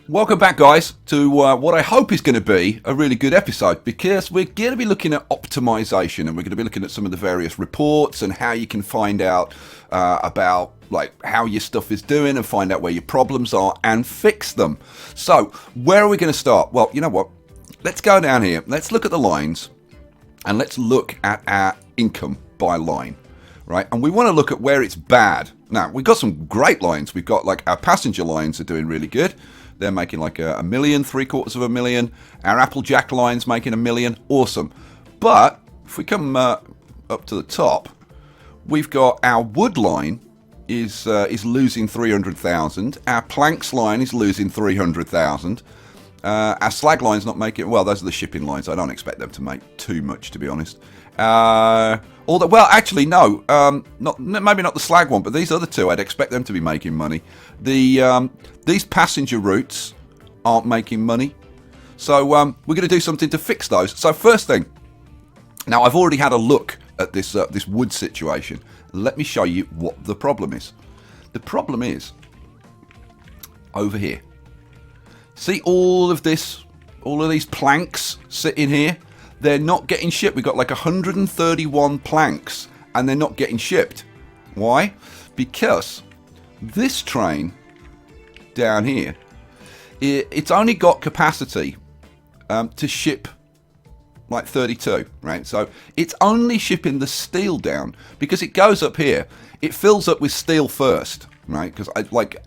Welcome back, guys, to what I hope is going to be a really good episode, because we're going to be looking at optimization, and we're going to be looking at some of the various reports and how you can find out about like how your stuff is doing and find out where your problems are and fix them. So where are we going to start? Well, you know what? Let's go down here. Let's look at the lines and let's look at our income by line, right? And we want to look at where it's bad. Now, we've got some great lines. We've got like our passenger lines are doing really good. They're making like a million, $750,000. Our Applejack line's making $1 million. Awesome. But if we come up to the top, we've got our wood line is losing 300,000. Our planks line is losing 300,000. Our slag line's not making, well, those are the shipping lines. I don't expect them to make too much, to be honest. Well, actually, no, maybe not the slag one, but these other two, I'd expect them to be making money. These passenger routes aren't making money, so we're going to do something to fix those. So first thing, now I've already had a look at this this wood situation. Let me show you what the problem is. The problem is over here. See all of these planks sitting here? They're not getting shipped. We've got like 131 planks and they're not getting shipped. Why? Because this train down here, it's only got capacity to ship like 32, right? So it's only shipping the steel down because it goes up here. It fills up with steel first, right? Because I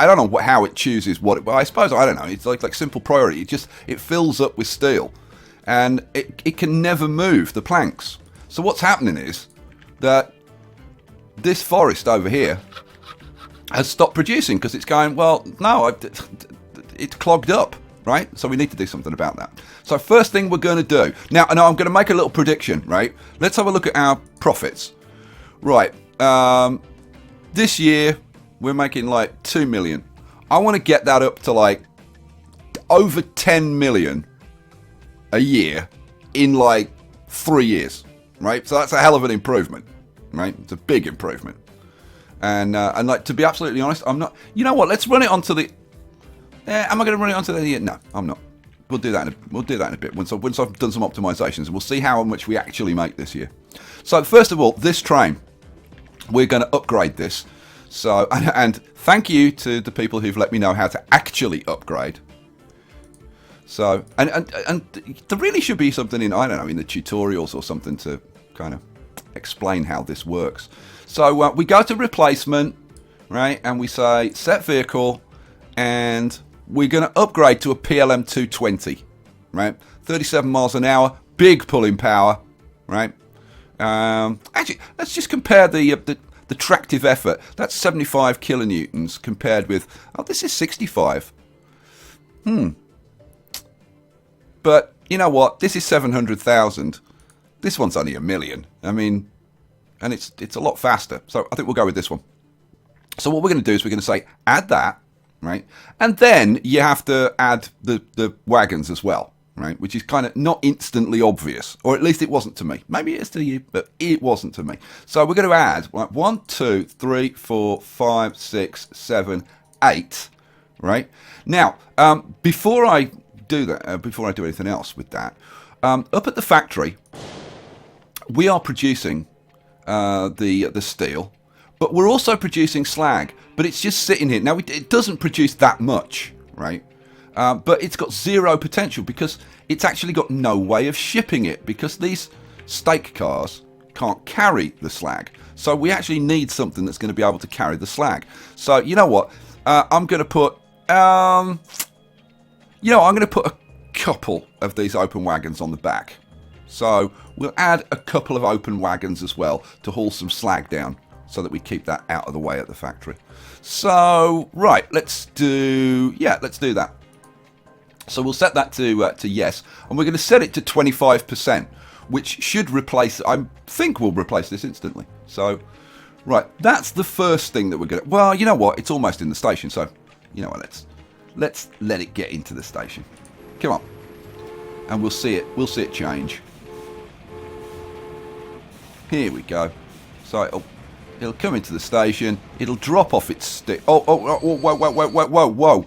don't know how it chooses what. Well, I suppose I don't know. It's like simple priority. It fills up with steel. And it can never move the planks. So what's happening is that this forest over here has stopped producing because it's going, well, no, it's clogged up, right? So we need to do something about that. So first thing we're going to do. Now, I'm going to make a little prediction, right? Let's have a look at our profits. Right. This year, we're making like 2 million. I want to get that up to like over 10 million a year in like 3 years, right? So that's a hell of an improvement, right? It's a big improvement. And like, to be absolutely honest, I'm not. You know what? Let's run it onto the. Am I going to run it onto the? No, I'm not. We'll do that. We'll do that in a bit once I've done some optimizations, and we'll see how much we actually make this year. So first of all, this train, we're going to upgrade this. So and thank you to the people who've let me know how to actually upgrade. So, and there really should be something in, I don't know, in the tutorials or something to kind of explain how this works. So we go to replacement, right, and we say set vehicle, and we're going to upgrade to a PLM 220, right, 37 miles an hour, big pulling power, right. Actually, let's just compare the tractive effort. That's 75 kilonewtons compared with, oh, this is 65. But you know what? This is 700,000. This one's only 1 million. I mean, and it's a lot faster. So I think we'll go with this one. So what we're going to do is we're going to say add that, right? And then you have to add the wagons as well, right? Which is kind of not instantly obvious, or at least it wasn't to me. Maybe it is to you, but it wasn't to me. So we're going to add like 1, 2, 3, 4, 5, 6, 7, 8, right? Now, before I do that, before I do anything else with that, up at the factory we are producing the steel, but we're also producing slag, but it's just sitting here. Now it doesn't produce that much, right? But it's got zero potential because it's actually got no way of shipping it, because these stake cars can't carry the slag. So we actually need something that's going to be able to carry the slag. So you know what, I'm going to put I'm going to put a couple of these open wagons on the back. So we'll add a couple of open wagons as well to haul some slag down so that we keep that out of the way at the factory. So, right, let's do that. So we'll set that to yes, and we're going to set it to 25%, which should replace, I think we'll replace this instantly. So, right, that's the first thing that we're going to, well, you know what, it's almost in the station, so, you know what, let's let it get into the station. Come on. And we'll see it change. Here we go. So it'll come into the station. It'll drop off its stick. Oh, whoa.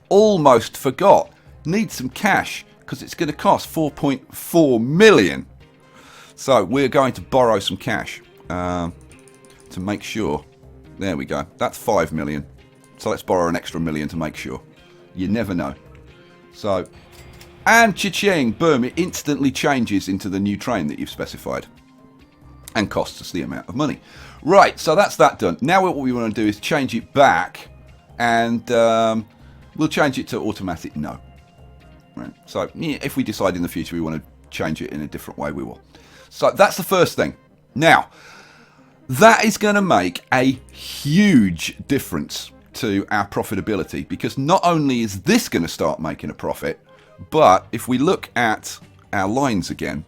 almost forgot. Need some cash because it's going to cost 4.4 million. So we're going to borrow some cash to make sure. There we go. That's 5 million. So let's borrow an extra million to make sure. You never know. So, and cha-ching, boom, it instantly changes into the new train that you've specified. And costs us the amount of money. Right, so that's that done. Now what we want to do is change it back. And we'll change it to automatic no. Right. So yeah, if we decide in the future we want to change it in a different way, we will. So that's the first thing. Now, that is going to make a huge difference to our profitability, because not only is this going to start making a profit, but if we look at our lines again,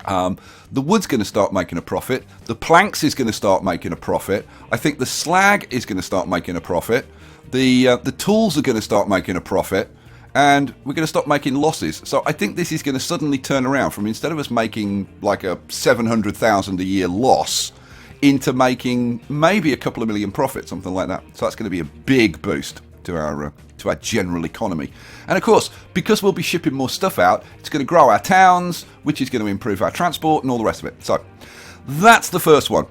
the wood's going to start making a profit, the planks is going to start making a profit, I think the slag is going to start making a profit, the tools are going to start making a profit, and we're going to stop making losses. So I think this is going to suddenly turn around from, instead of us making like a 700,000 a year loss, into making maybe a couple of million profit, something like that. So that's going to be a big boost to our general economy. And of course, because we'll be shipping more stuff out, it's going to grow our towns, which is going to improve our transport and all the rest of it. So that's the first one.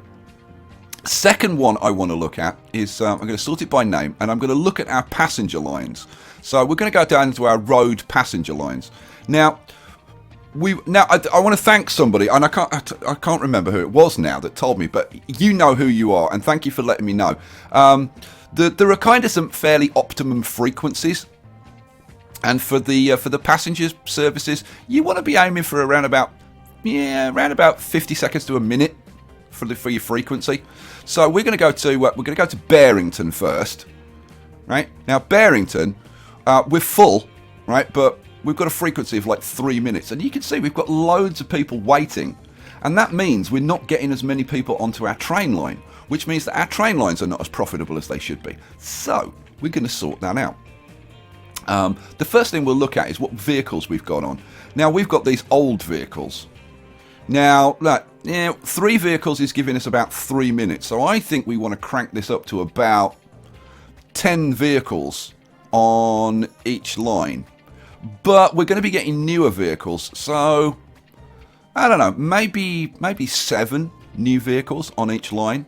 Second one I want to look at is, I'm going to sort it by name, and I'm going to look at our passenger lines. So we're going to go down into our road passenger lines. Now, I want to thank somebody, and I can't remember who it was now that told me, but you know who you are, and thank you for letting me know. There are kind of some fairly optimum frequencies, and for the passenger services, you want to be aiming for around about 50 seconds to a minute for your frequency. So we're going to go to Barrington first, right? Now Barrington, we're full, right, but we've got a frequency of like 3 minutes, and you can see we've got loads of people waiting, and that means we're not getting as many people onto our train line, which means that our train lines are not as profitable as they should be. So we're going to sort that out. The first thing we'll look at is what vehicles we've got on. Now we've got these old vehicles. Now, look, 3 vehicles is giving us about 3 minutes, so I think we want to crank this up to about 10 vehicles on each line. But we're going to be getting newer vehicles, so I don't know, maybe 7 new vehicles on each line.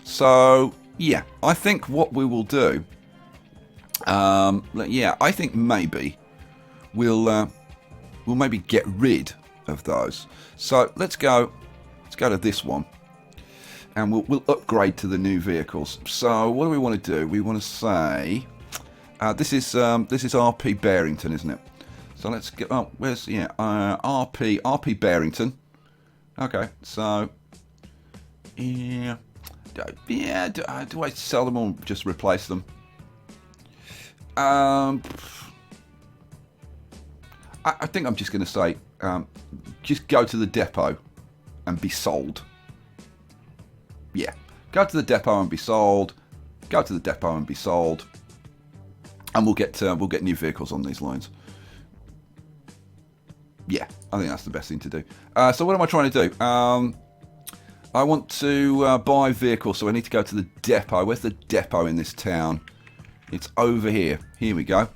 So yeah, I think what we will do, I think maybe we'll maybe get rid of those. So let's go to this one, and we'll upgrade to the new vehicles. So what do we want to do? We want to say. This is RP Barrington, isn't it? So let's get. Oh, where's RP Barrington? Okay, so yeah, do I sell them or just replace them? I think I'm just going to say, just go to the depot and be sold. Yeah, go to the depot and be sold. Go to the depot and be sold. And we'll get new vehicles on these lines. Yeah, I think that's the best thing to do. So what am I trying to do? I want to buy vehicles, so I need to go to the depot. Where's the depot in this town? It's over here. Here we go.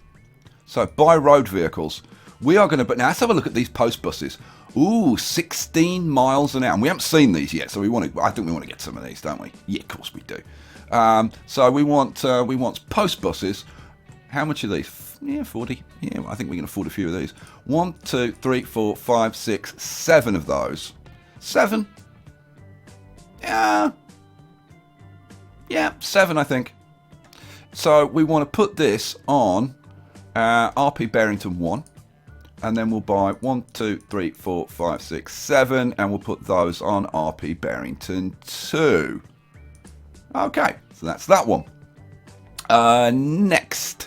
So buy road vehicles. We are going to. But now let's have a look at these post buses. Ooh, 16 miles an hour. And we haven't seen these yet, so I think we want to get some of these, don't we? Yeah, of course we do. So we want post buses. How much are these? Yeah, 40. Yeah, I think we can afford a few of these. 1, 2, 3, 4, 5, 6, 7 of those. 7? Yeah, 7, I think. So we want to put this on RP Barrington 1. And then we'll buy 1, 2, 3, 4, 5, 6, 7. And we'll put those on RP Barrington 2. Okay, so that's that one. Next.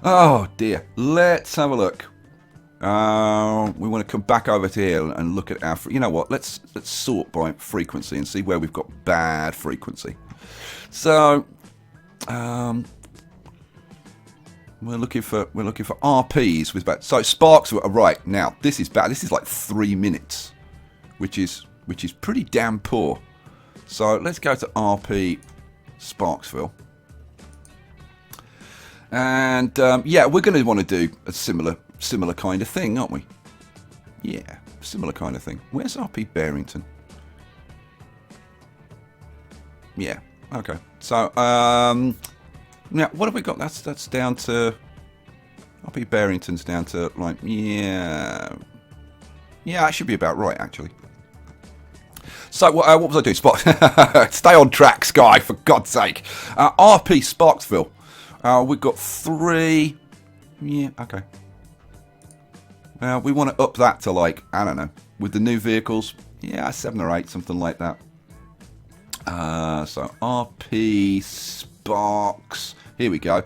Oh dear. Let's have a look. We want to come back over to here and look at our. You know what? Let's sort by frequency and see where we've got bad frequency. So, we're looking for RPs with bad. So sparks are right now. This is bad. This is like 3 minutes, which is pretty damn poor. So let's go to RP Sparksville. And yeah, we're going to want to do a similar kind of thing, aren't we? Yeah, similar kind of thing. Where's RP Barrington? Yeah, okay. So yeah, what have we got? That's down to RP Barrington's down to like yeah, that should be about right actually. So what was I doing? Spot, stay on track, Skye, for God's sake. RP Sparksville. We've got 3. Yeah, okay. We want to up that to like, I don't know, with the new vehicles. Yeah, 7 or 8, something like that. So RP Sparks. Here we go.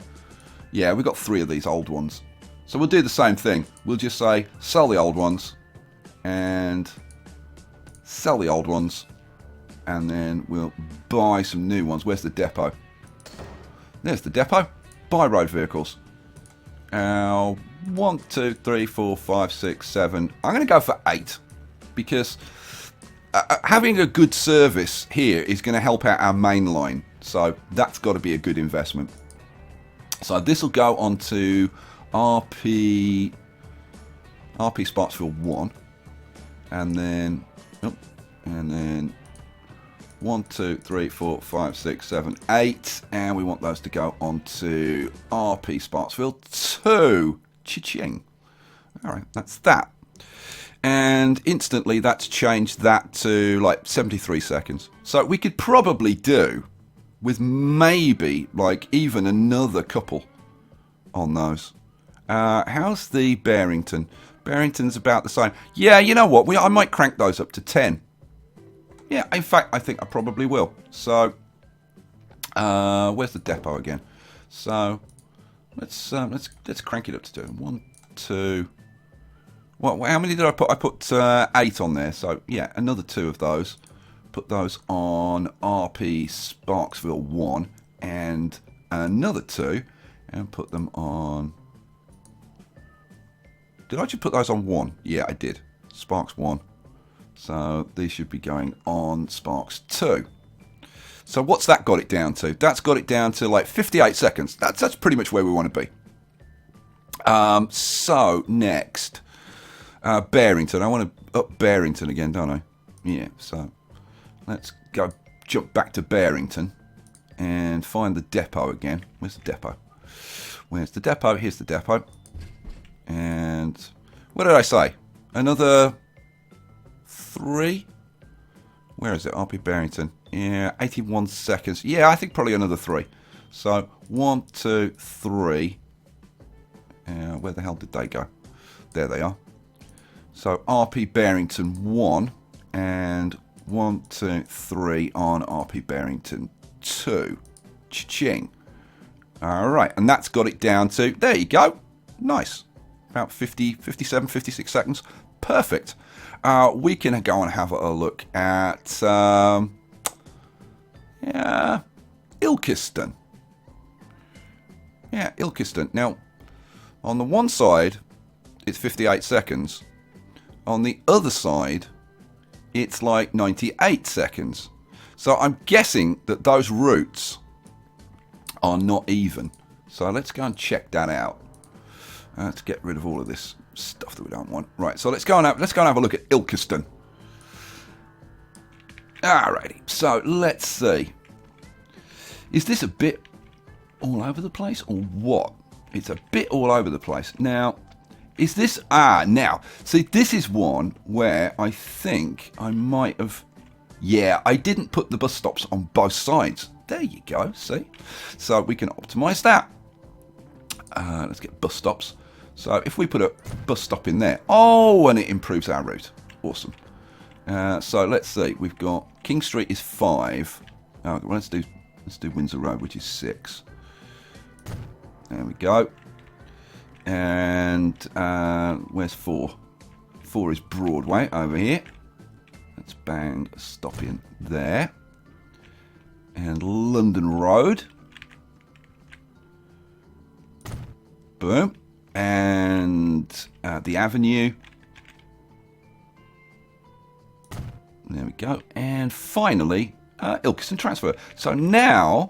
Yeah, we've got 3 of these old ones. So we'll do the same thing. We'll just say sell the old ones and sell the old ones, and then we'll buy some new ones. Where's the depot? There's the depot. Buy road vehicles. 1, 2, 3, 4, 5, 6, 7. I'm going to go for 8 because having a good service here is going to help out our main line. So that's got to be a good investment. So this will go on to RP Sparksville 1, and then 1, 2, 3, 4, 5, 6, 7, 8, and we want those to go on to RP Sparksville 2. Cha-ching. Alright, that's that. And instantly that's changed that to like 73 seconds. So we could probably do with maybe like even another couple on those. How's the Barrington? Barrington's about the same. Yeah, you know what? I might crank those up to 10. Yeah, in fact, I think I probably will. So, where's the depot again? So, let's crank it up to 2. 1, 2. Well, how many did I put? I put 8 on there. So, yeah, another 2 of those. Put those on RP Sparksville 1, and another 2, and put them on. Did I actually put those on 1? Yeah, I did. Sparks 1. So these should be going on Sparks 2. So what's that got it down to? That's got it down to like 58 seconds. That's pretty much where we want to be. So next, Barrington. I want to up Barrington again, don't I? Yeah. So let's jump back to Barrington and find the depot again. Where's the depot? Where's the depot? Here's the depot. And what did I say? Another 3? Where is it? RP Barrington. Yeah, 81 seconds. Yeah, I think probably another 3. So 1, 2, 3. Where the hell did they go? There they are. So RP Barrington 1 and 1, 2, 3 on RP Barrington 2. Cha-ching. All right, and that's got it down to, there you go. Nice. About 50, 57, 56 seconds. Perfect. We can go and have a look at Ilkeston. Yeah, Ilkeston. Now, on the one side, it's 58 seconds. On the other side, it's like 98 seconds. So I'm guessing that those routes are not even. So let's go and check that out. Let's get rid of all of this stuff that we don't want. Right, so let's go and have a look at Ilkeston. Alrighty, so let's see. Is this a bit all over the place or what? It's a bit all over the place. Now, is this... now, see, this is one where I think I might have... Yeah, I didn't put the bus stops on both sides. There you go, see? So we can optimize that. Let's get bus stops. So if we put a bus stop in there, oh, and it improves our route. Awesome. So let's see. We've got King Street is 5. Well, let's do Windsor Road, which is 6. There we go. And where's 4? 4 is Broadway over here. Let's bang a stop in there. And London Road. Boom. And the Avenue. There we go. And finally, Ilkeston Transfer. So now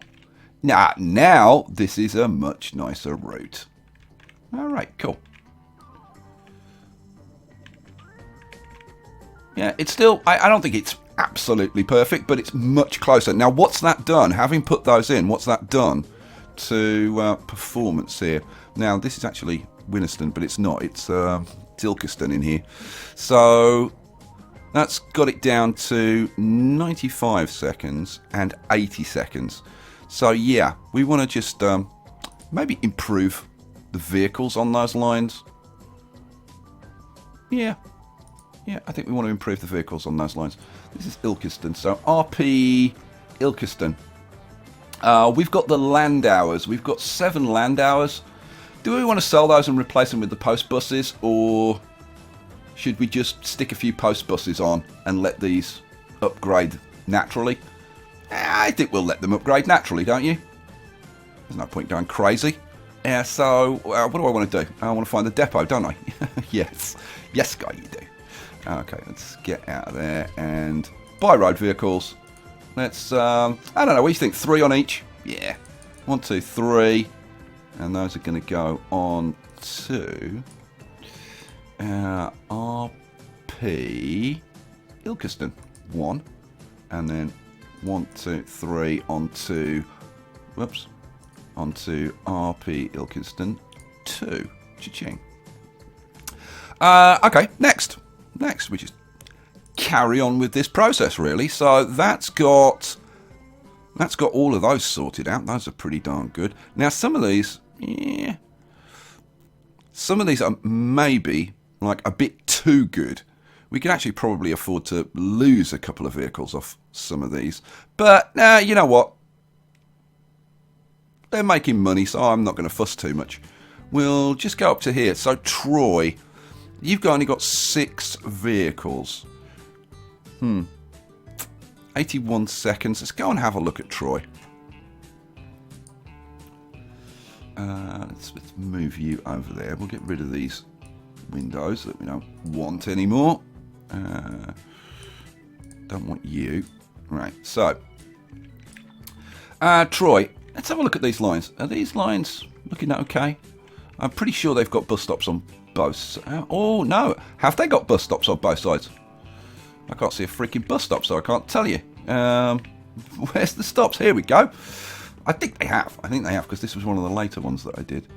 Now this is a much nicer route. All right, cool. Yeah, it's still, I don't think it's absolutely perfect, but it's much closer. Now, what's that done? Having put those in, what's that done to performance here? Now, this is actually Winniston, but it's not. It's Ilkeston in here. So that's got it down to 95 seconds and 80 seconds. So, yeah, we want to just maybe improve the vehicles on those lines. Yeah, I think we want to improve the vehicles on those lines. This is Ilkeston, so RP Ilkeston. We've got the land hours. We've got 7 land hours. Do we want to sell those and replace them with the post buses, or should we just stick a few post buses on and let these upgrade naturally? I think we'll let them upgrade naturally, don't you? There's no point going crazy. Yeah, so what do I want to do? I want to find the depot, don't I? Yes, Skye, you do. Okay, let's get out of there and buy road vehicles. Let's, I don't know, what do you think? 3 on each? Yeah. 1, 2, 3. And those are going to go on to RP Ilkeston 1. And then 1, 2, 3 onto RP Ilkeston 2. Cha-ching. Okay, next, we just carry on with this process, really. So that's got all of those sorted out. Those are pretty darn good. Now, some of these are maybe like a bit too good. We can actually probably afford to lose a couple of vehicles off some of these. But you know what? They're making money, so I'm not going to fuss too much. We'll just go up to here. So Troy, you've only got 6 vehicles. 81 seconds. Let's go and have a look at Troy. Let's move you over there. We'll get rid of these windows that we don't want anymore. Don't want you. Right, so Troy, let's have a look at these lines. Are these lines looking okay? I'm pretty sure they've got bus stops on both. Oh no, have they got bus stops on both sides? I can't see a freaking bus stop, so I can't tell you. Where's the stops? Here we go. I think they have, because this was one of the later ones that I did.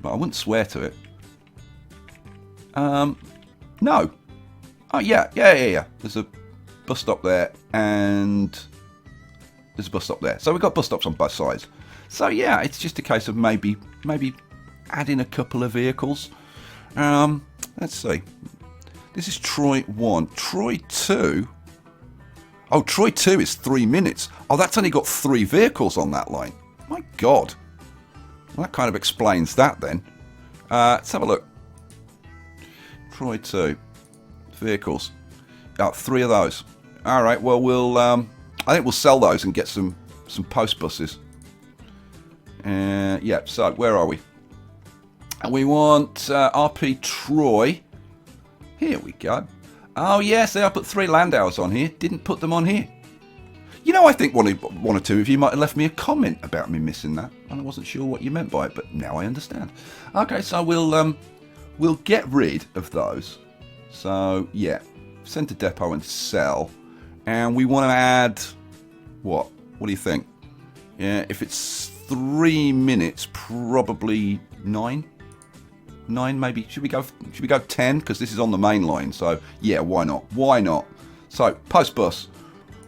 But I wouldn't swear to it. No. Oh, yeah. There's a bus stop there, and there's a bus stop there. So we've got bus stops on both sides. So, yeah, it's just a case of maybe adding a couple of vehicles. Let's see. This is Troy 1. Troy 2... Oh, Troy 2 is 3 minutes. Oh, that's only got 3 vehicles on that line. My God. Well, that kind of explains that then. Let's have a look. Troy 2. Vehicles. 3 of those. All right, well, I think we'll sell those and get some post buses. Yeah, so where are we? And we want RP Troy. Here we go. Oh, yes, I put 3 land hours on here. Didn't put them on here. You know, I think one or two of you might have left me a comment about me missing that. And I wasn't sure what you meant by it, but now I understand. Okay, so we'll get rid of those. So, yeah, send to depot and sell. And we want to add, what? What do you think? Yeah, if it's 3 minutes, probably 9. 9 maybe. Should we go 10? Because this is on the main line. So yeah, why not? So post bus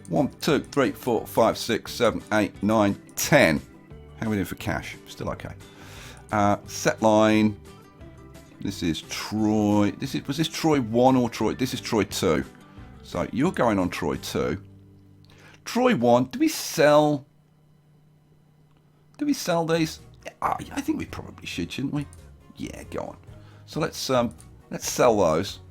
1, 2, 3, 4, 5, 6, 7, 8, 9, 10. How are we doing for cash? Still okay. Set line. This is Troy. Was this Troy 1 or Troy? This is Troy 2. So you're going on Troy 2. Troy 1. Do we sell these? I think we probably should, shouldn't we? Yeah, go on. So let's sell those.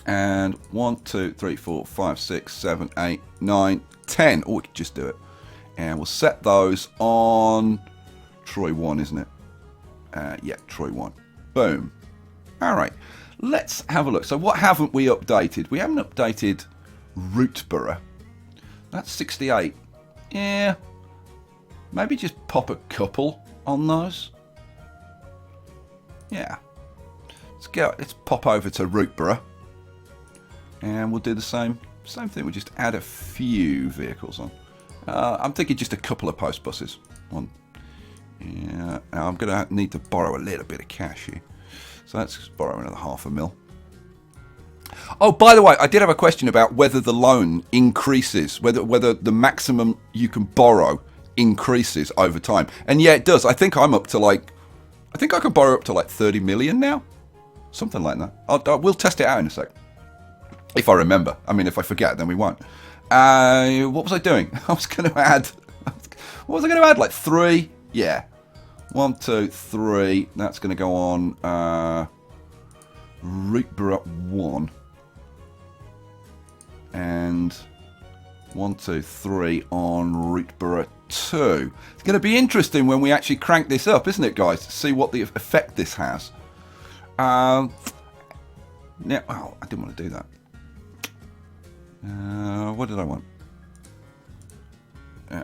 And 1, 2, 3, 4, 5, 6, 7, 8, 9, 10. Or we could just do it. And we'll set those on Troy 1, isn't it? Yeah, Troy 1. Boom. All right. Let's have a look. So what haven't we updated? We haven't updated Rootborough. That's 68. Yeah. maybe just pop a couple on those. Yeah. Let's pop over to Rootborough. And we'll do the same thing. We'll just add a few vehicles on. I'm thinking just a couple of post buses. One. Yeah. Now I'm going to need to borrow a little bit of cash here. So let's borrow another $500,000. Oh, by the way, I did have a question about whether the loan increases, whether the maximum you can borrow increases over time. And yeah, it does. I think I'm up to I think I can borrow up to like 30 million now. Something like that. We'll test it out in a sec. If I remember. I mean, if I forget, then we won't. What was I doing? I was going to add... What was I going to add? Like 3? Yeah. 1, 2, 3. That's going to go on Rootborough 1. And 1, 2, 3 on Rootborough 2. It's going to be interesting when we actually crank this up, isn't it, guys? To see what the effect this has. Now, oh, I didn't want to do that. What did I want?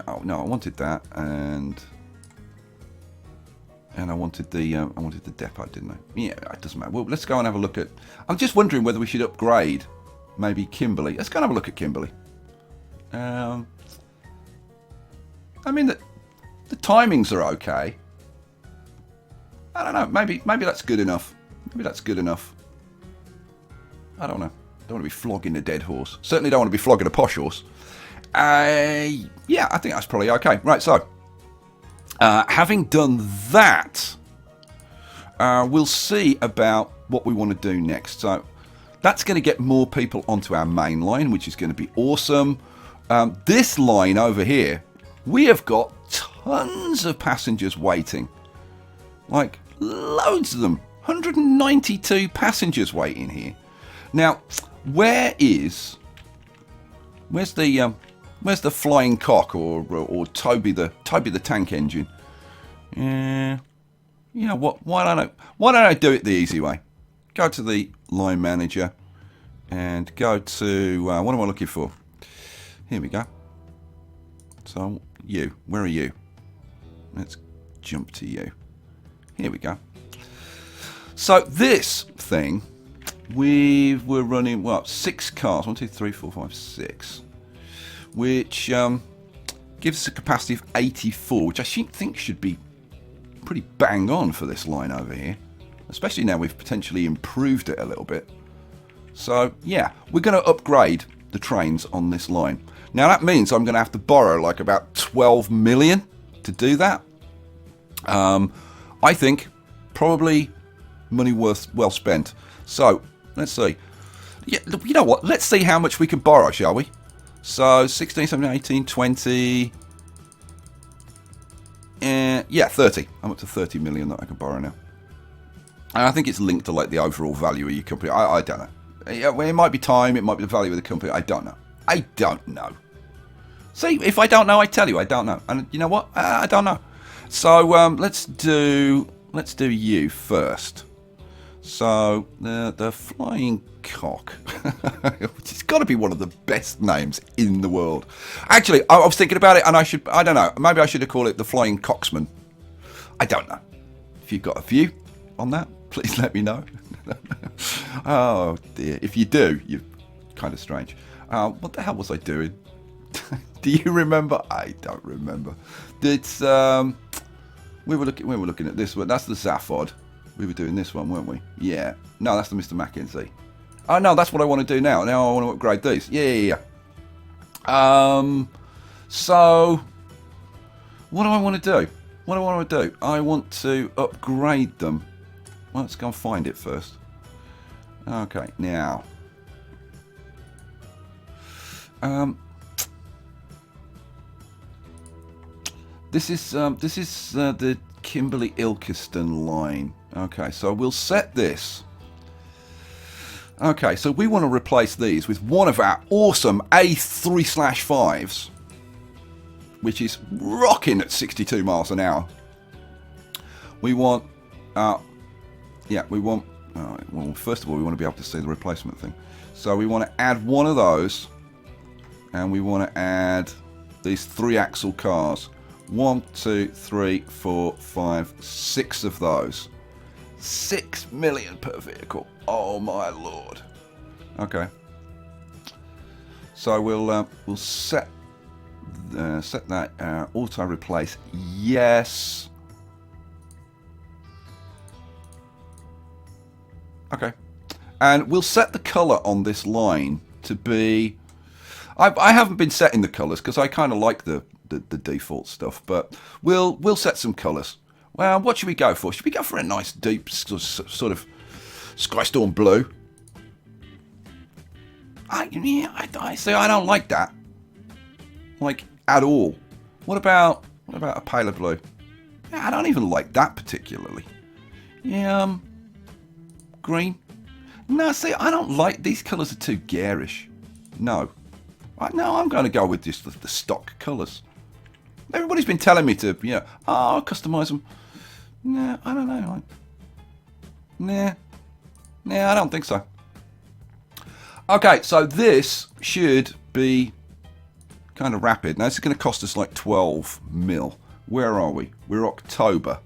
Oh no, I wanted that, and I wanted the depot, didn't I? Yeah, it doesn't matter. Well, let's go and have a look at. I'm just wondering whether we should upgrade, maybe Kimberley. Let's go and have a look at Kimberley. I mean the timings are okay. I don't know. Maybe that's good enough. Maybe that's good enough. I don't know. Don't want to be flogging a dead horse. Certainly don't want to be flogging a posh horse. Yeah, I think that's probably okay. Right, so having done that, we'll see about what we want to do next. So that's going to get more people onto our main line, which is going to be awesome. This line over here, we have got tons of passengers waiting. Like, loads of them. 192 passengers waiting here. Now, where's the flying cock or Toby the tank engine? Yeah, you know what? Why don't I do it the easy way? Go to the line manager and go to what am I looking for? Here we go. So where are you? Let's jump to you. Here we go. So this thing, we're running, 6 cars. 1, 2, 3, 4, 5, 6. Which gives us a capacity of 84, which I think should be pretty bang on for this line over here. Especially now we've potentially improved it a little bit. So, yeah, we're going to upgrade the trains on this line. Now, that means I'm going to have to borrow like about 12 million to do that. I think probably money well spent. So, let's see. Yeah, you know what? Let's see how much we can borrow, shall we? So, 16, 17, 18, 20... yeah, 30. I'm up to 30 million that I can borrow now. And I think it's linked to like the overall value of your company. I don't know. It might be time, it might be the value of the company. I don't know. I don't know. See, if I don't know, I tell you I don't know. And you know what? I don't know. So, let's do you first. So, the Flying Cock, which has got to be one of the best names in the world. Actually, I was thinking about it, and I don't know, maybe I should have called it the Flying Cocksman. I don't know. If you've got a view on that, please let me know. Oh, dear. If you do, you're kind of strange. What the hell was I doing? Do you remember? I don't remember. It's, we were looking at this one. That's the Zaphod. We were doing this one, weren't we? Yeah. No, that's the Mr. Mackenzie. Oh, no, that's what I want to do now. Now I want to upgrade these. Yeah. So, what do I want to do? I want to upgrade them. Well, let's go and find it first. Okay, now. This is the Kimberley Ilkeston line. Okay, so we'll set this. Okay, so we want to replace these with one of our awesome A3/5s, which is rocking at 62 miles an hour. We want, well, first of all, we want to be able to see the replacement thing. So we want to add one of those, and we want to add these 3-axle cars. 1, 2, 3, 4, 5, 6 of those. 6 million per vehicle. Oh my lord. Okay. So we'll set that auto replace. Yes. Okay. And we'll set the color on this line to be. I haven't been setting the colors because I kind of like the default stuff, but we'll set some colors. Well, what should we go for? Should we go for a nice deep sort of SkyeStorm blue? I say I don't like that, like at all. What about a paler blue? I don't even like that particularly. Yeah, green. No, see, I don't like these colours. Are too garish. No, I'm going to go with just the stock colours. Everybody's been telling me to, I'll customise them. Nah, I don't know. Nah, I don't think so. Okay, so this should be kind of rapid. Now, this is going to cost us like 12 mil. Where are we? We're October.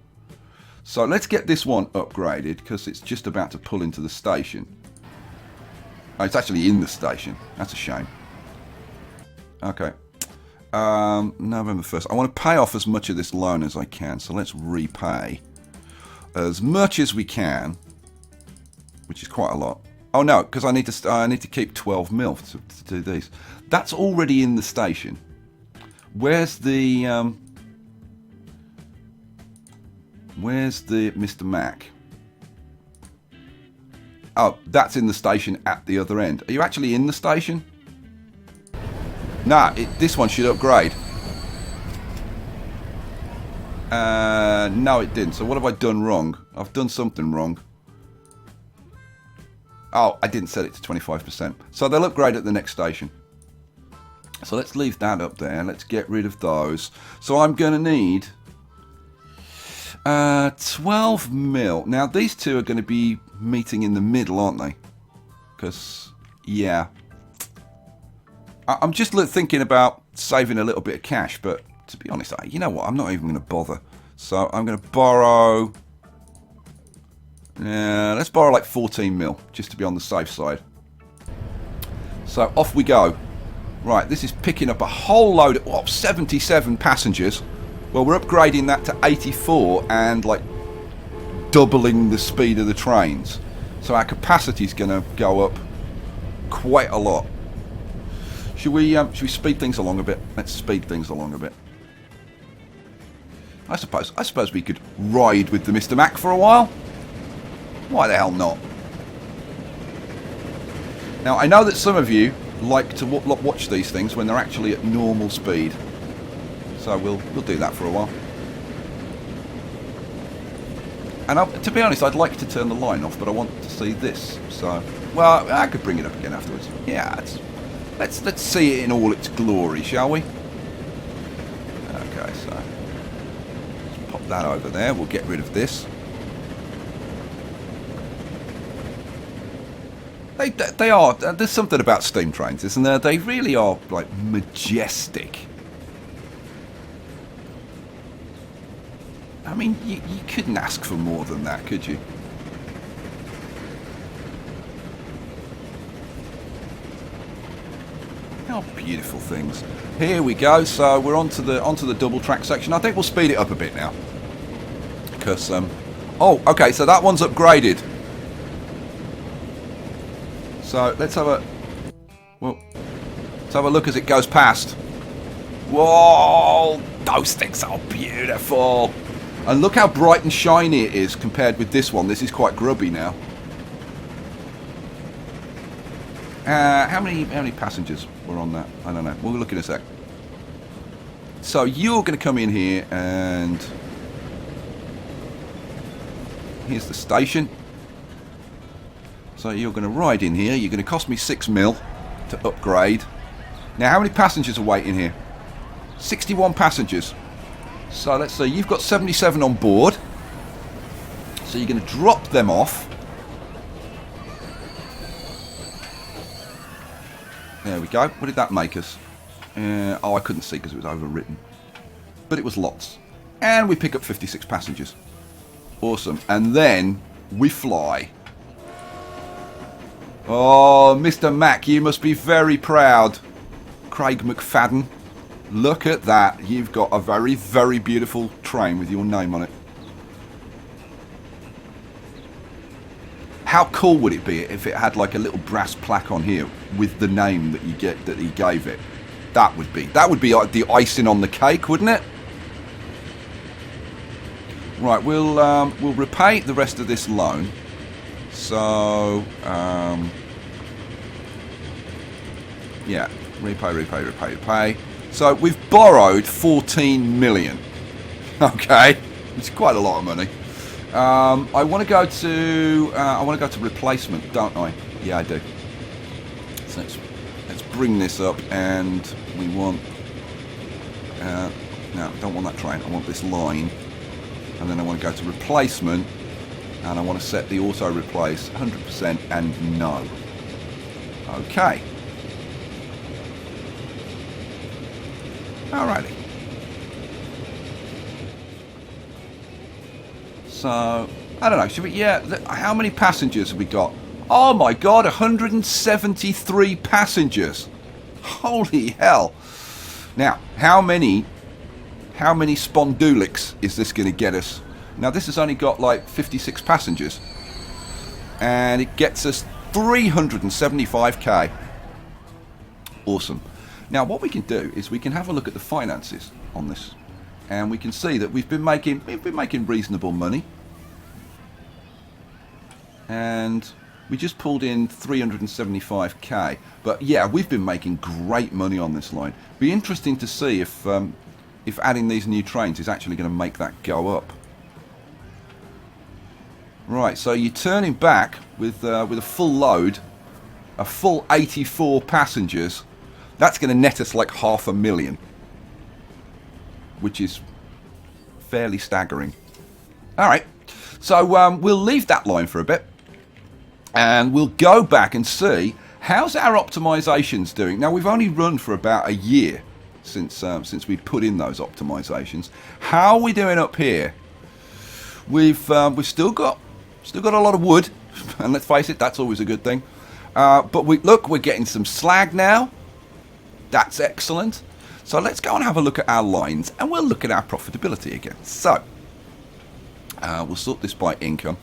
So let's get this one upgraded because it's just about to pull into the station. Oh, it's actually in the station. That's a shame. Okay. November 1st. I want to pay off as much of this loan as I can. So let's repay as much as we can, which is quite a lot. Oh no, because I need to keep 12 mil to do these. That's already in the station. Where's the Mr. Mac? Oh, that's in the station at the other end. Are you actually in the station? Nah, this one should upgrade. No, it didn't. So what have I done wrong? I've done something wrong. Oh, I didn't set it to 25%. So they'll upgrade at the next station. So let's leave that up there. Let's get rid of those. So I'm going to need 12 mil. Now, these two are going to be meeting in the middle, aren't they? Because, yeah. I'm just thinking about saving a little bit of cash. But to be honest, you know what? I'm not even going to bother. So I'm going to borrow. Let's borrow like 14 mil, just to be on the safe side. So off we go. Right, this is picking up a whole load of 77 passengers. Well, we're upgrading that to 84 and like doubling the speed of the trains. So our capacity is going to go up quite a lot. Should we speed things along a bit? Let's speed things along a bit. I suppose we could ride with the Mr. Mac for a while. Why the hell not? Now, I know that some of you like to watch these things when they're actually at normal speed. So we'll do that for a while. And to be honest, I'd like to turn the line off, but I want to see this. So, well, I could bring it up again afterwards. Yeah, let's see it in all its glory, shall we? Okay, so let's pop that over there. We'll get rid of this. They are. There's something about steam trains, isn't there? They really are like majestic. I mean, you couldn't ask for more than that, could you? How beautiful things. Here we go. So we're onto the double track section. I think we'll speed it up a bit now. Because oh, okay. So that one's upgraded. So let's have a look as it goes past. Whoa! Those things are beautiful. And look how bright and shiny it is compared with this one. This is quite grubby now. How many passengers were on that? I don't know. We'll look in a sec. So you're going to come in here and here's the station. So you're going to ride in here. You're going to cost me 6 mil to upgrade. Now, how many passengers are waiting here? 61 passengers. So let's see. You've got 77 on board. So you're going to drop them off. There we go. What did that make us? Oh, I couldn't see because it was overwritten. but it was lots. And we pick up 56 passengers. Awesome. And then we fly. Oh, Mr. Mac, you must be very proud. Craig McFadden. Look at that. You've got a very, very beautiful train with your name on it. How cool would it be if it had like a little brass plaque on here with the name that he gave it? That would be like the icing on the cake, wouldn't it? Right, we'll repay the rest of this loan. So yeah, repay. So we've borrowed 14 million. Okay, it's quite a lot of money. I want to go to replacement, don't I? Yeah, I do. So let's bring this up, and we want. No, I don't want that train. I want this line, and then I want to go to replacement, and I want to set the auto replace 100% and no. Okay. Alrighty. So, I don't know, should we, yeah, how many passengers have we got? Oh my god, 173 passengers. Holy hell. Now, how many Spondulics is this going to get us? Now, this has only got like 56 passengers. And it gets us 375k. Awesome. Now, what we can do is we can have a look at the finances on this. And we can see that we've been making reasonable money. And we just pulled in 375k. But yeah, we've been making great money on this line. Be interesting to see if adding these new trains is actually going to make that go up. Right, so you're turning back with a full load, a full 84 passengers. That's going to net us like 500,000. Which is fairly staggering. Alright, so we'll leave that line for a bit. And we'll go back and see how's our optimizations doing. Now, we've only run for about a year since we put in those optimizations. How are we doing up here? We've still got a lot of wood. And let's face it, that's always a good thing. But we're getting some slag now. That's excellent. So let's go and have a look at our lines, and we'll look at our profitability again. So we'll sort this by income,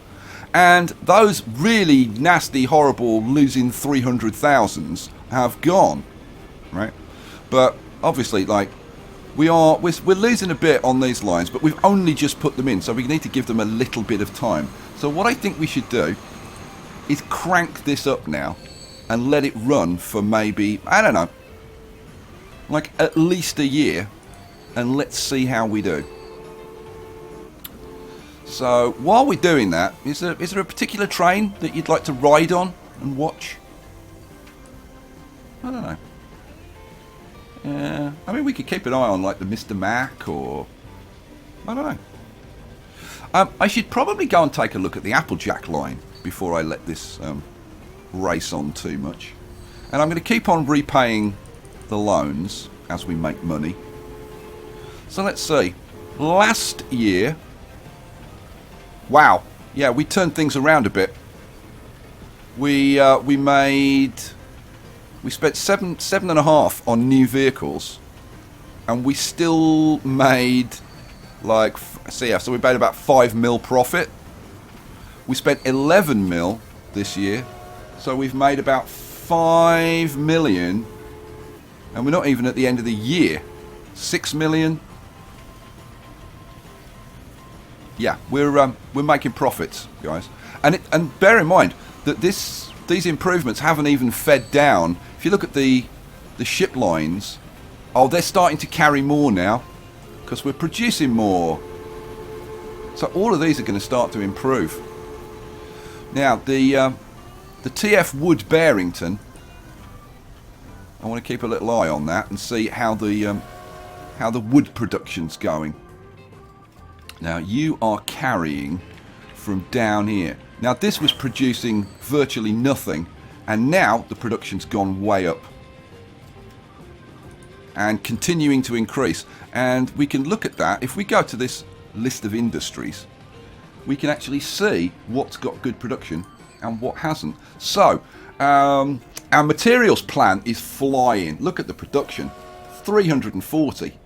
and those really nasty, horrible losing 300,000s have gone, right? But obviously, like we're losing a bit on these lines, but we've only just put them in, so we need to give them a little bit of time. So what I think we should do is crank this up now and let it run for maybe, I don't know, like at least a year, and let's see how we do. So while we're doing that, is there a particular train that you'd like to ride on and watch? I don't know. Yeah, I mean, we could keep an eye on like the Mr. Mac, or I don't know. I should probably go and take a look at the Applejack line before I let this race on too much. And I'm going to keep on repaying the loans as we make money. So let's see. Last year, wow, yeah, we turned things around a bit. We spent seven and a half on new vehicles, and we still made like, so we made about 5 mil profit. We spent 11 mil this year, so we've made about 5 million. And we're not even at the end of the year. 6 million. Yeah, we're making profits, guys. And bear in mind that these improvements haven't even fed down. If you look at the ship lines, oh, they're starting to carry more now because we're producing more. So all of these are going to start to improve. Now the TF Wood Barrington, I want to keep a little eye on that and see how the wood production's going. Now you are carrying from down here. Now this was producing virtually nothing, and now the production's gone way up. and continuing to increase. And we can look at that. If we go to this list of industries, we can actually see what's got good production and what hasn't. So our materials plant is flying. Look at the production, 340.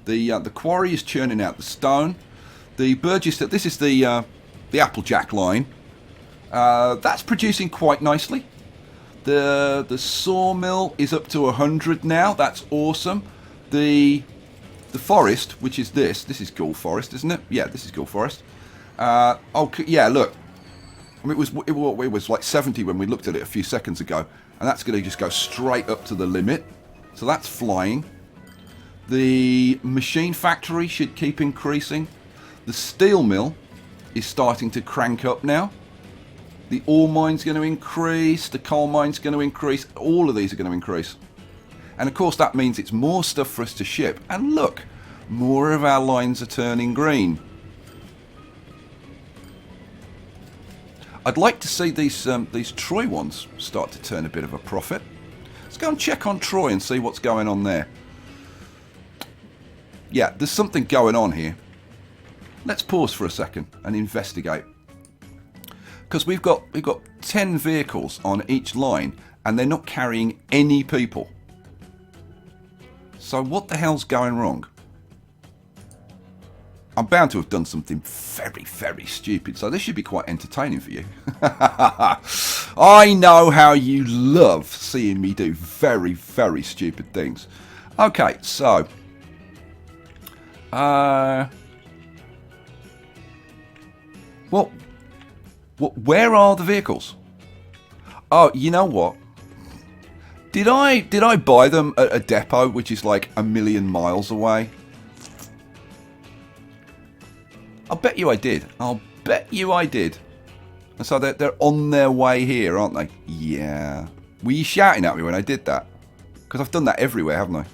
The quarry is churning out the stone. The Burgess, this is the Applejack line. That's producing quite nicely. The sawmill is up to 100 now. That's awesome. The forest, which is this is Ghoul Forest, isn't it? Yeah, this is Ghoul Forest. Oh yeah, look. I mean, it was like 70 when we looked at it a few seconds ago, and that's going to just go straight up to the limit. So that's flying. The machine factory should keep increasing. The steel mill is starting to crank up now. The ore mine's going to increase. The coal mine's going to increase. All of these are going to increase. And of course that means it's more stuff for us to ship. And look, more of our lines are turning green. I'd like to see these Troy ones start to turn a bit of a profit. Let's go and check on Troy and see what's going on there. Yeah, there's something going on here. Let's pause for a second and investigate. Because we've got 10 vehicles on each line and they're not carrying any people. So what the hell's going wrong? I'm bound to have done something very, very stupid, so this should be quite entertaining for you. I know how you love seeing me do very, very stupid things. Okay, so where are the vehicles? Oh, you know what? Did I buy them at a depot which is like a million miles away? I'll bet you I did. I'll bet you I did. And so they're on their way here, aren't they? Yeah. Were you shouting at me when I did that? Because I've done that everywhere, haven't I?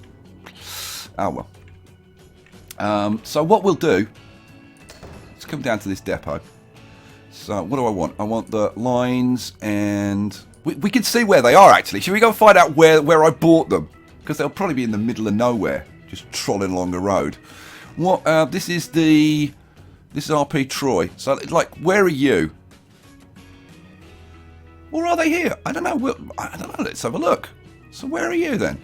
Oh well. So what we'll do, let's come down to this depot. So what do I want? I want the lines, and we can see where they are actually. Should we go find out where I bought them? Because they'll probably be in the middle of nowhere, just trolling along the road. What? This is RP Troy. So like, where are you? Or are they here? I don't know. I don't know. Let's have a look. So where are you then?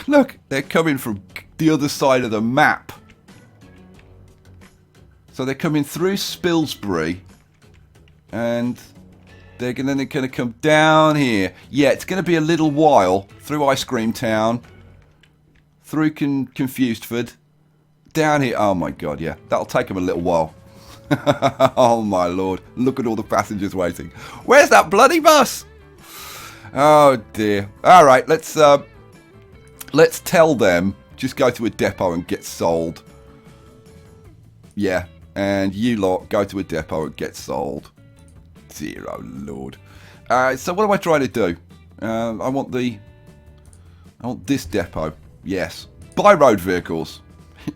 Look, they're coming from the other side of the map. So they're coming through Spilsbury, and they're going to come down here. Yeah, it's going to be a little while through Ice Cream Town, through Confusedford, down here. Oh my God, yeah, that'll take them a little while. Oh my Lord, look at all the passengers waiting. Where's that bloody bus? Oh dear. All right, let's tell them, just go to a depot and get sold. Yeah, and you lot go to a depot and get sold. Dear oh Lord. So what am I trying to do? I want this depot. Yes, buy road vehicles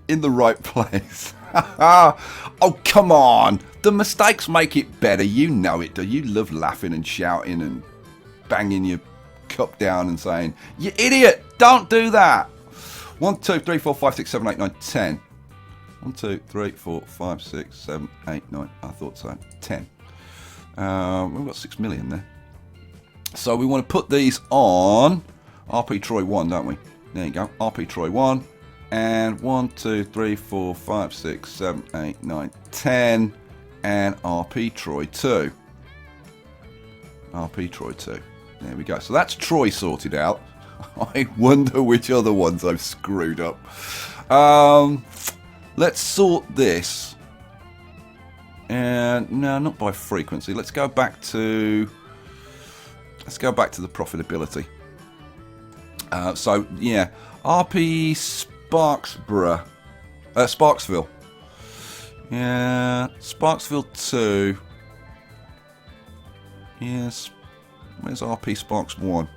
in the right place. Oh come on, the mistakes make it better. You know it. Do you love laughing and shouting and banging your cup down and saying, "You idiot! Don't do that." 1, 2, 3, 4, 5, 6, 7, 8, 9, 10. 1, 2, 3, 4, 5, 6, 7, 8, 9. I thought so. 10. We've got 6 million there. So we want to put these on RP Troy 1, don't we? There you go. RP Troy 1. And 1, 2, 3, 4, 5, 6, 7, 8, 9, 10. And RP Troy 2. RP Troy 2. There we go. So that's Troy sorted out. I wonder which other ones I've screwed up. Let's sort this. And no, not by frequency. Let's go back to the profitability. So yeah, RP Sparksville. Yeah, Sparksville 2. Yes. Where's RP Sparks 1?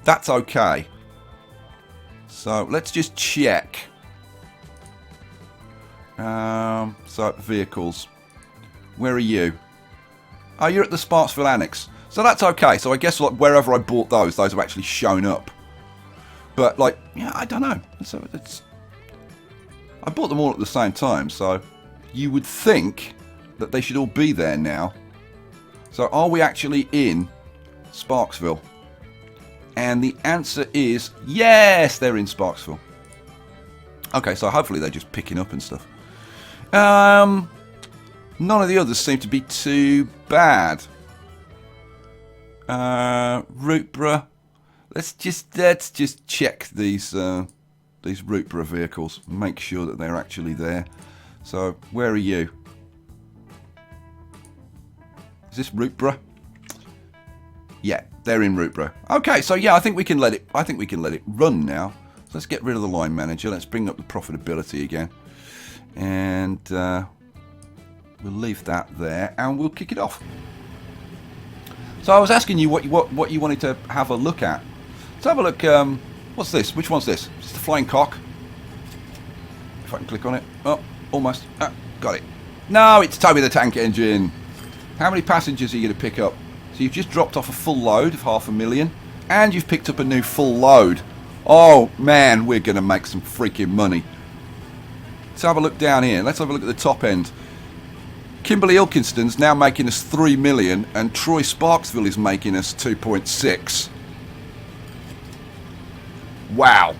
That's okay. So let's just check. So vehicles. Where are you? Oh, you're at the Sparksville Annex. So that's okay. So I guess like wherever I bought those have actually shown up. But like, yeah, I don't know. So I bought them all at the same time, so you would think that they should all be there now. So are we actually in Sparksville? And the answer is yes, they're in Sparksville. Okay, so hopefully they're just picking up and stuff. None of the others seem to be too bad. Rootborough. Let's just check these Rootborough vehicles. Make sure that they're actually there. So where are you? Is this Rootborough? Yeah, they're in Rootborough. Okay, so yeah, I think we can let it run now. So let's get rid of the line manager. Let's bring up the profitability again, and we'll leave that there, and we'll kick it off. So I was asking you what you wanted to have a look at. Let's have a look. What's this? Which one's this? It's the Flying Cock. If I can click on it. Oh, almost. Got it. No, it's Toby the Tank Engine. How many passengers are you going to pick up? So you've just dropped off a full load of 500,000, and you've picked up a new full load. Oh man, we're going to make some freaking money. Let's have a look down here. Let's have a look at the top end. Kimberly Ilkinston's now making us 3 million, and Troy Sparksville is making us 2.6. Wow.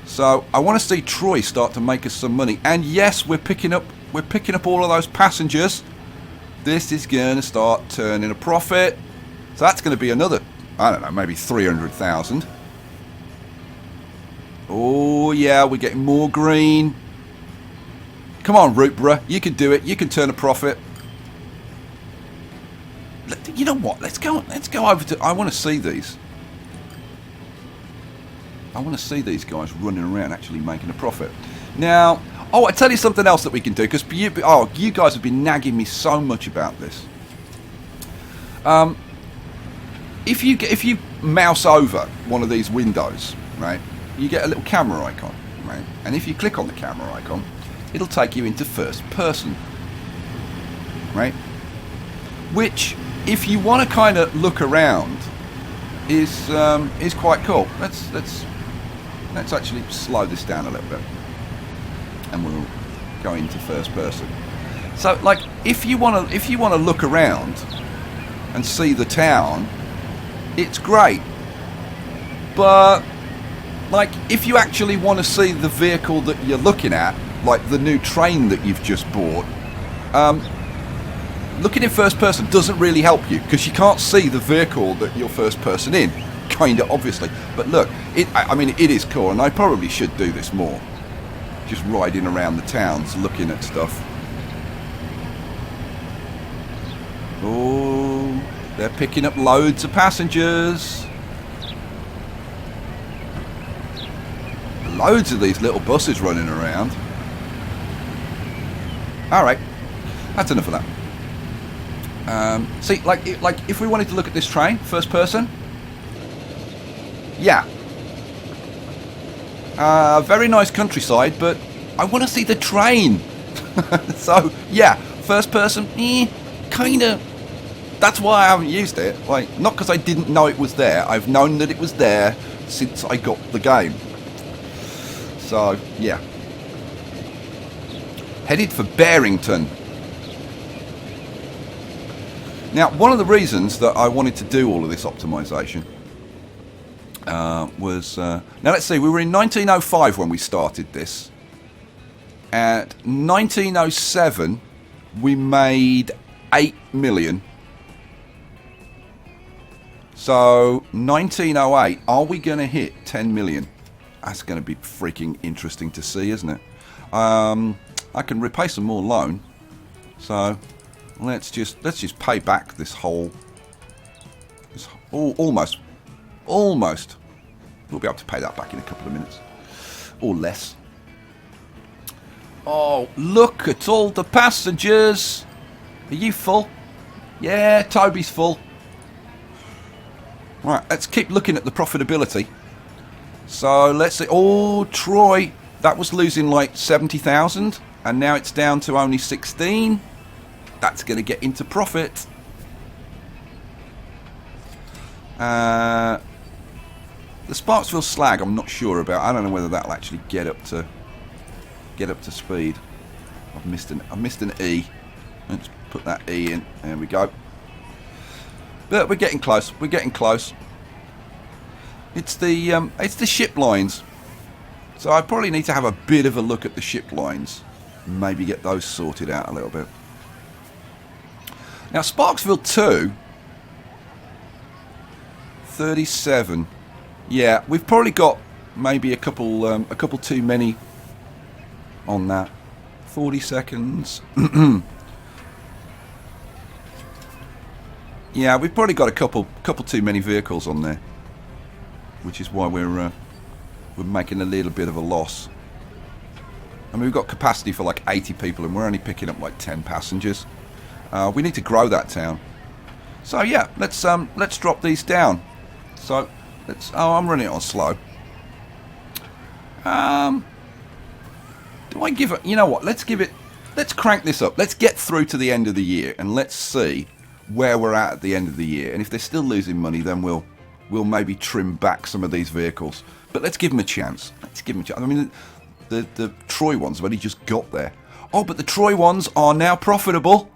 So I want to see Troy start to make us some money. And yes, we're picking up all of those passengers. This is going to start turning a profit. So that's going to be another, I don't know, maybe 300,000. Oh yeah, we're getting more green. Come on, Rootborough, you can do it. You can turn a profit. You know what? Let's go over to. I want to see these. I want to see these guys running around actually making a profit. Now, I tell you something else that we can do, because you guys have been nagging me so much about this. If you mouse over one of these windows, right, you get a little camera icon, right, and if you click on the camera icon, it'll take you into first person, right? Which, if you want to kind of look around, is quite cool. Let's actually slow this down a little bit, and we'll go into first person. So, like, if you want to look around and see the town, it's great. But, like, if you actually want to see the vehicle that you're looking at, like the new train that you've just bought, looking in first person doesn't really help you, because you can't see the vehicle that you're first person in, kind of obviously. But look, I mean, it is cool, and I probably should do this more. Just riding around the towns, looking at stuff. Oh, they're picking up loads of passengers. Loads of these little buses running around. Alright, that's enough of that. See, like if we wanted to look at this train, first person, yeah. Very nice countryside, but I want to see the train. So, yeah, first person, kinda. That's why I haven't used it. Like, not because I didn't know it was there. I've known that it was there since I got the game. So, yeah. Headed for Barrington. Now, one of the reasons that I wanted to do all of this optimization was... now, let's see. We were in 1905 when we started this. At 1907, we made 8 million. So, 1908, are we going to hit 10 million? That's going to be freaking interesting to see, isn't it? I can repay some more loan, so let's just pay back this whole. Almost. We'll be able to pay that back in a couple of minutes, or less. Oh, look at all the passengers! Are you full? Yeah, Toby's full. Right, let's keep looking at the profitability. So let's see. Oh, Troy, that was losing like 70,000. And now it's down to only 16. That's going to get into profit. The Sparksville slag, I'm not sure about. I don't know whether that'll actually get up to speed. I've missed an E. Let's put that E in. There we go. But we're getting close. We're getting close. It's the ship lines. So I probably need to have a bit of a look at the ship lines. Maybe get those sorted out a little bit. Now Sparksville 2, 37. Yeah, we've probably got maybe a couple too many on that. 40 seconds. Yeah, we've probably got a couple too many vehicles on there, which is why we're making a little bit of a loss. I mean, we've got capacity for like 80 people, and we're only picking up like 10 passengers. We need to grow that town. So yeah, let's drop these down. So let's. Oh, I'm running it on slow. Do I give it? You know what? Let's give it. Let's crank this up. Let's get through to the end of the year, and let's see where we're at the end of the year. And if they're still losing money, then we'll maybe trim back some of these vehicles. But let's give them a chance. Let's give them a chance. I mean, the Troy ones have only just got there. Oh, but the Troy ones are now profitable.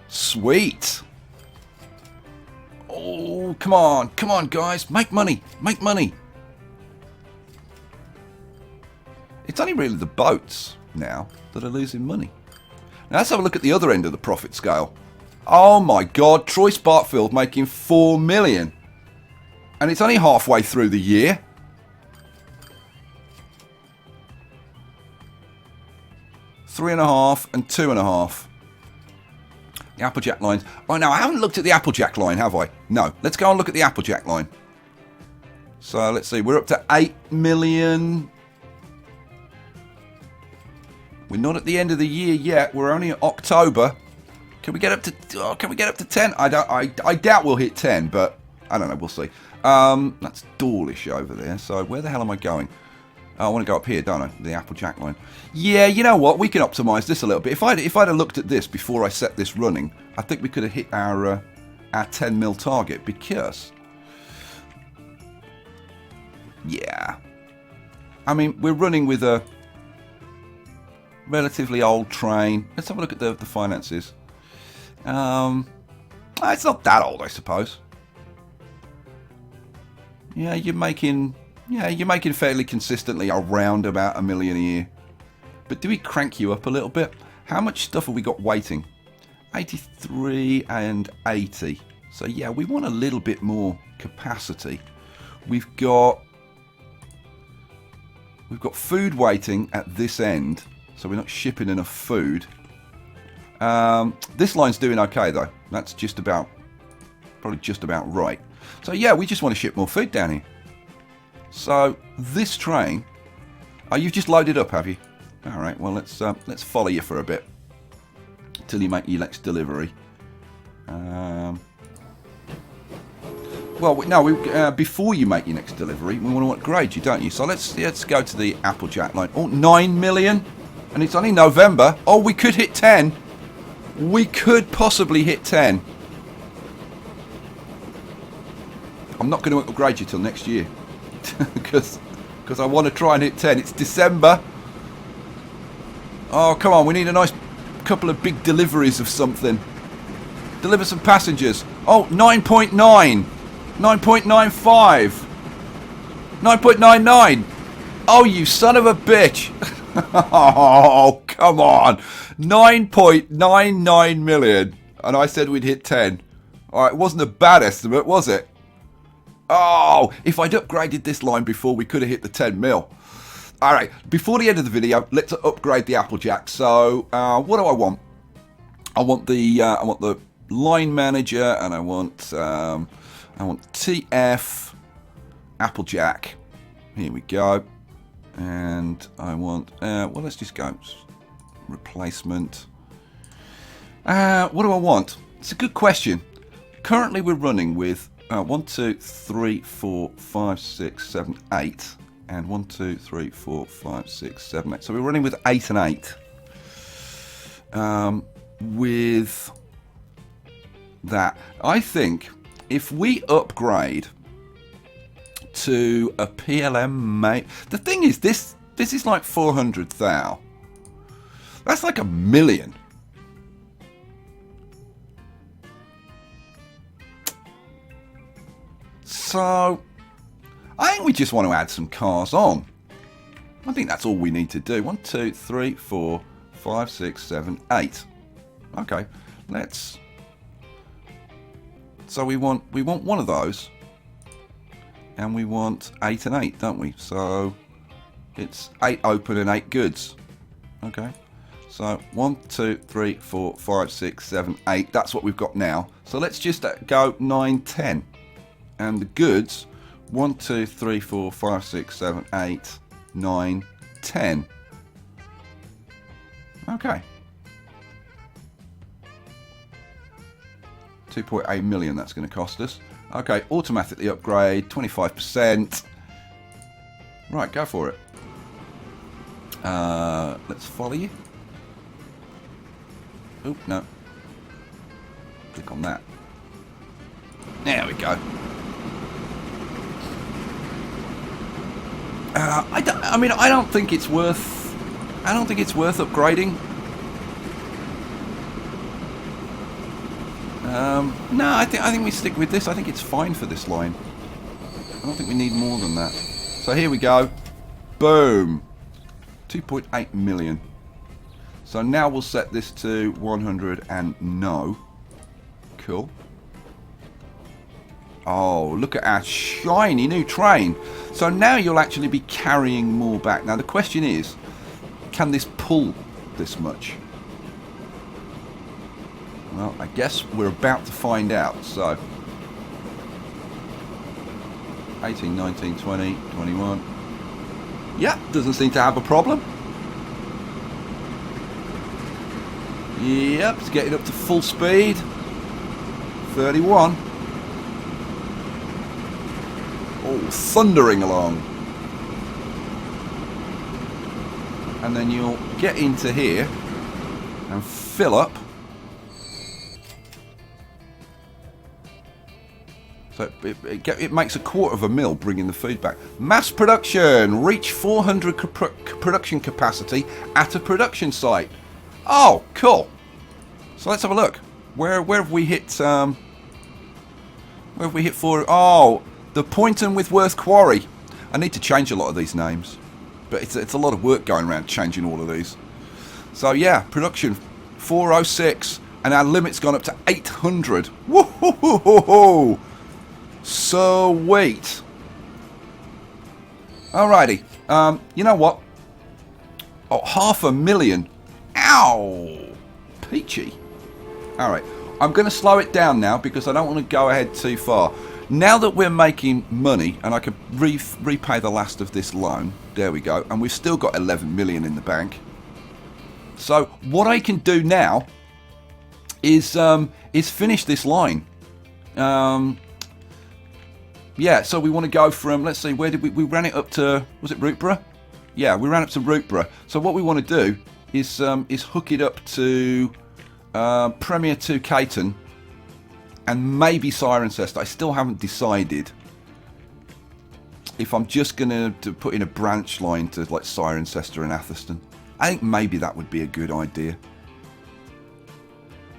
Sweet. Oh, come on, guys, make money, make money. It's only really the boats now that are losing money. Now let's have a look at the other end of the profit scale. Oh my God, Troy Sparkfield making 4 million. And it's only halfway through the year. $3.5 and $2.5. The Applejack lines. Oh no, I haven't looked at the Applejack line, have I? No. Let's go and look at the Applejack line. So let's see, we're up to 8 million. We're not at the end of the year yet. We're only at October. Can we get up to? Oh, can we get up to 10? I doubt we'll hit 10, but I don't know. We'll see. That's Dawlish over there. So where the hell am I going? Oh, I want to go up here, don't I? The Applejack line. Yeah, you know what? We can optimise this a little bit. If I'd have looked at this before I set this running, I think we could have hit our 10 mil target because, yeah, I mean we're running with a relatively old train. Let's have a look at the finances. It's not that old, I suppose. Yeah, you're making fairly consistently around about $1 million a year. But do we crank you up a little bit? How much stuff have we got waiting? 83 and 80. So yeah, we want a little bit more capacity. We've got food waiting at this end. So we're not shipping enough food. This line's doing okay though. That's probably just about right. So yeah, we just want to ship more food down here. So this train, oh, you've just loaded up, have you? All right. Well, let's follow you for a bit till you make your next delivery. Well, no, before you make your next delivery, we want to upgrade you, don't you? So let's go to the Applejack line. Oh, 9 million. And it's only November. Oh, we could hit 10. We could possibly hit 10. I'm not going to upgrade you till next year. Because I want to try and hit 10. It's December. Oh, come on. We need a nice couple of big deliveries of something. Deliver some passengers. Oh, 9.9. 9.95. 9.99. Oh, you son of a bitch. Oh, come on. 9.99 million. And I said we'd hit 10. All right, it wasn't a bad estimate, was it? Oh, if I'd upgraded this line before, we could have hit the 10 mil. All right, before the end of the video, let's upgrade the Applejack. So, what do I want? I want the line manager, and I want TF Applejack. Here we go. And I want, well, let's just go replacement. What do I want? It's a good question. Currently, we're running with 1, 2, 3, 4, 5, 6, 7, 8, and 1, 2, 3, 4, 5, 6, 7, 8. So we're running with 8 and 8. With that, I think if we upgrade to a PLM mate, the thing is, this is like 400,000. That's like 1 million. So I think we just want to add some cars on. I think that's all we need to do. 1, 2, 3, 4, 5, 6, 7, 8. Okay, let's. So we want one of those, and we want 8 and 8, don't we? So it's 8 open and 8 goods. Okay, so 1, 2, 3, 4, 5, 6, 7, 8. That's what we've got now. So let's just go 9, 10, and the goods 1, 2, 3, 4, 5, 6, 7, 8, 9, 10. Okay. 2.8 million that's going to cost us. Okay, automatically upgrade, 25%. Right, go for it. Let's follow you. Oop, no. Click on that. There we go. I don't think it's worth upgrading. No, I think we stick with this. I think it's fine for this line. I don't think we need more than that. So here we go. Boom. 2.8 million. So now we'll set this to 100 and no. Cool. Oh, look at our shiny new train. So now you'll actually be carrying more back. Now the question is, can this pull this much? Well, I guess we're about to find out. So 18, 19, 20, 21. Yeah, doesn't seem to have a problem. Yep, it's getting up to full speed. 31. Oh, thundering along. And then you'll get into here and fill up. So it makes 1/4 mil bringing the food back. Mass production. Reach 400 production capacity at a production site. Oh, cool. So let's have a look. Where have we hit? Where have we hit for? Oh, the Poynton with Worth Quarry. I need to change a lot of these names, but it's a lot of work going around changing all of these. So yeah, production 406, and our limit's gone up to 800. Woo-hoo-hoo-hoo-hoo. So wait. Alrighty. You know what? Oh, 500,000. Ow! Peachy. Alright. I'm going to slow it down now because I don't want to go ahead too far. Now that we're making money and I can repay the last of this loan. There we go. And we've still got 11 million in the bank. So what I can do now is finish this line. Yeah, so we want to go from, let's see, where did we ran it up to, was it Rootborough? Yeah, we ran up to Rootborough. So what we want to do is hook it up to Premier 2 Caton and maybe Cirencester. I still haven't decided if I'm just going to put in a branch line to like Cirencester and Atherston. I think maybe that would be a good idea.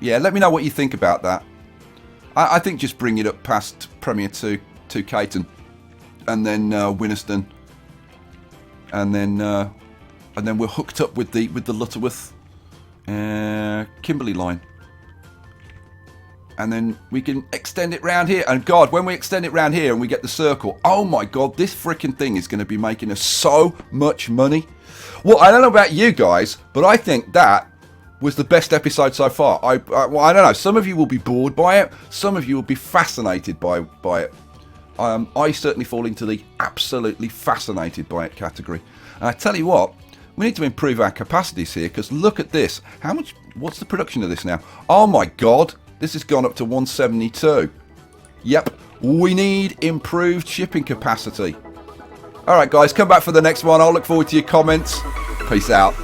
Yeah, let me know what you think about that. I think just bring it up past Premier 2 Caton, and then Winniston, and then we're hooked up with the Lutterworth Kimberley line, and then we can extend it round here. And God, when we extend it round here and we get the circle, oh my God, this freaking thing is going to be making us so much money. Well, I don't know about you guys, but I think that was the best episode so far. Well, I don't know. Some of you will be bored by it. Some of you will be fascinated by it. I certainly fall into the absolutely fascinated by it category. And I tell you what, we need to improve our capacities here, because look at this. What's the production of this now? Oh my God, this has gone up to 172. Yep, we need improved shipping capacity. Alright guys, come back for the next one. I'll look forward to your comments. Peace out.